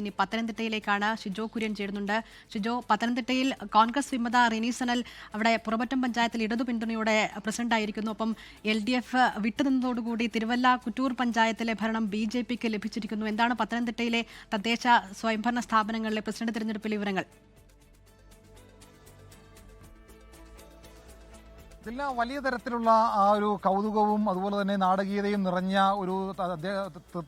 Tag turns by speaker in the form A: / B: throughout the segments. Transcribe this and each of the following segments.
A: ഇനി പത്തനംതിട്ടയിലേക്കാണ് ഷിജോ കുര്യൻ ചേരുന്നുണ്ട്. ഷിജോ, പത്തനംതിട്ടയിൽ കോൺഗ്രസ് വിമത റിനി സനൽ അവിടെ പുറമറ്റം പഞ്ചായത്തിൽ ഇടതു പിന്തുണയോടെ പ്രസിഡന്റായിരിക്കുന്നു. ഒപ്പം LDF വിട്ടുനിന്നതോടുകൂടി തിരുവല്ല കുറ്റൂർ പഞ്ചായത്തിലെ ഭരണം BJPക്ക് ലഭിച്ചിരിക്കുന്നു. എന്താണ് പത്തനംതിട്ടയിലെ തദ്ദേശ സ്വയംഭരണ സ്ഥാപനങ്ങളിലെ പ്രസിഡന്റ് തെരഞ്ഞെടുപ്പിലെ വിവരങ്ങൾ?
B: ഇതിൽ വലിയ തരത്തിലുള്ള ആ ഒരു കൗതുകവും അതുപോലെ തന്നെ നാടകീയതയും നിറഞ്ഞ ഒരു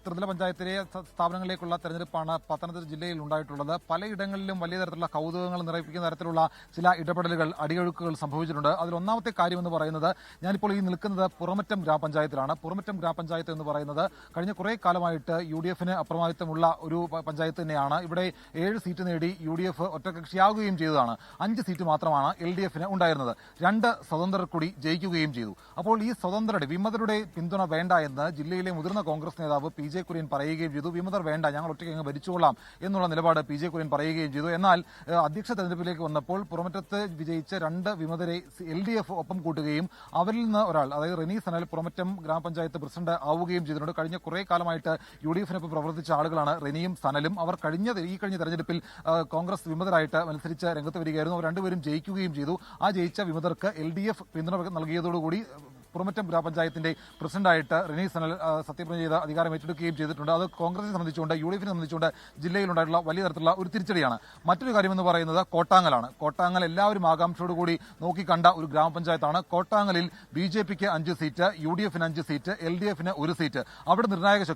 B: ത്രിതല പഞ്ചായത്തിലെ സ്ഥാപനങ്ങളിലേക്കുള്ള തെരഞ്ഞെടുപ്പാണ് പത്തനംതിട്ട ജില്ലയിൽ ഉണ്ടായിട്ടുള്ളത്. പലയിടങ്ങളിലും വലിയ തരത്തിലുള്ള കൗതുകങ്ങൾ നിറയിപ്പിക്കുന്ന തരത്തിലുള്ള ചില ഇടപെടലുകൾ, അടിയൊഴുക്കുകൾ സംഭവിച്ചിട്ടുണ്ട്. അതിൽ ഒന്നാമത്തെ കാര്യമെന്ന് പറയുന്നത്, ഞാനിപ്പോൾ ഈ നിൽക്കുന്നത് പുറമറ്റം ഗ്രാമപഞ്ചായത്തിലാണ്. പുറമറ്റം ഗ്രാമപഞ്ചായത്ത് എന്ന് പറയുന്നത് കഴിഞ്ഞ കുറേ കാലമായിട്ട് UDFന് അപ്രമാദിത്വമുള്ള ഒരു പഞ്ചായത്ത് തന്നെയാണ്. ഇവിടെ 7 സീറ്റ് നേടി UDF ഒറ്റകക്ഷിയാവുകയും ചെയ്തതാണ്. 5 സീറ്റ് മാത്രമാണ് LDFന് ഉണ്ടായിരുന്നത്. 2 സ്വതന്ത്ര കൂടി ജയിക്കുകയും ചെയ്തു. അപ്പോൾ ഈ സ്വതന്ത്രരുടെ വിമതരുടെ പിന്തുണ വേണ്ട എന്ന് ജില്ലയിലെ മുതിർന്ന കോൺഗ്രസ് നേതാവ് PJ കുര്യൻ പറയുകയും ചെയ്തു. വിമതർ വേണ്ട, ഞങ്ങൾ ഒറ്റയ്ക്ക് അങ്ങ് ഭരിച്ചുകൊള്ളാം എന്നുള്ള നിലപാട് PJ കുര്യൻ പറയുകയും ചെയ്തു. എന്നാൽ അധ്യക്ഷ തെരഞ്ഞെടുപ്പിലേക്ക് വന്നപ്പോൾ പുറമറ്റത്ത് വിജയിച്ച 2 വിമതരെ LDF ഒപ്പം കൂട്ടുകയും അവരിൽ നിന്ന് ഒരാൾ, അതായത് റിനി സനൽ പുറമറ്റം ഗ്രാമപഞ്ചായത്ത് പ്രസിഡന്റ് ആവുകയും ചെയ്തിട്ടുണ്ട്. കഴിഞ്ഞ കുറേ കാലമായിട്ട് UDFനൊപ്പം പ്രവർത്തിച്ച ആളുകളാണ് റിനിയും സനലും. അവർ കഴിഞ്ഞ തെരഞ്ഞെടുപ്പിൽ കോൺഗ്രസ് വിമതരായിട്ട് മത്സരിച്ച് രംഗത്ത് വരികയായിരുന്നു. അവർ രണ്ടുപേരും ജയിക്കുകയും ചെയ്തു. ആ ജയിച്ച വിമതർക്ക് LDF പിന്തുണ നൽകിയതോടുകൂടി പുറമറ്റം ഗ്രാമപഞ്ചായത്തിന്റെ പ്രസിഡന്റായിട്ട് റിനി സനൽ സത്യപ്രതിജ്ഞ ചെയ്ത് അധികാരം ഏറ്റെടുക്കുകയും ചെയ്തിട്ടുണ്ട്. അത് കോൺഗ്രസിനെ സംബന്ധിച്ചുകൊണ്ട്, UDFനെ സംബന്ധിച്ചുകൊണ്ട് ജില്ലയിലുണ്ടായിട്ടുള്ള വലിയ തരത്തിലുള്ള ഒരു തിരിച്ചടിയാണ്. മറ്റൊരു കാര്യമെന്ന് പറയുന്നത് കോട്ടാങ്ങലാണ്. കോട്ടാങ്ങൽ എല്ലാവരും ആകാംക്ഷയോടുകൂടി നോക്കിക്കണ്ട ഒരു ഗ്രാമപഞ്ചായത്താണ്. കോട്ടാങ്ങലിൽ BJPക്ക് 5 സീറ്റ്, UDFന് 5 സീറ്റ്, LDFന് 1 സീറ്റ്. അവിടെ നിർണായക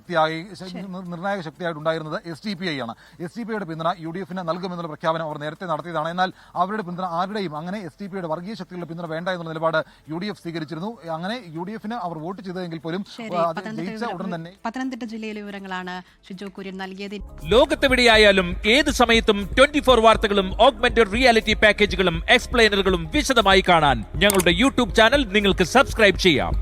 B: ശക്തിയായിട്ടുണ്ടായിരുന്നത് SDPI ആണ്. SDPIയുടെ പിന്തുണ UDFന് നൽകുമെന്നുള്ള പ്രഖ്യാപനം അവർ നേരത്തെ നടത്തിയതാണ്. എന്നാൽ അവരുടെ പിന്തുണ ആരുടെയും, അങ്ങനെ SDPIയുടെ വർഗീയ ശക്തികളുടെ പിന്തുണ വേണ്ട എന്നുള്ള നിലപാട് UDF സ്വീകരിച്ചിരുന്നു. അങ്ങനെ UDFന് അവർ വോട്ട് ചെയ്തതെങ്കിൽ പോലും ജയിച്ച ഉടൻ തന്നെ.
A: പത്തനംതിട്ട ജില്ലയിലെ വിവരങ്ങളാണ് ഷിജോ കുര്യൻ നൽകിയത്.
C: ലോകത്തെവിടെയായാലും ഏത് സമയത്തും 24 വാർത്തകളും ഓഗ്മെന്റഡ് റിയാലിറ്റി പാക്കേജുകളും എക്സ്പ്ലെയിനറുകളും വിശദമായി കാണാൻ ഞങ്ങളുടെ YouTube ചാനൽ നിങ്ങൾക്ക് സബ്സ്ക്രൈബ് ചെയ്യാം.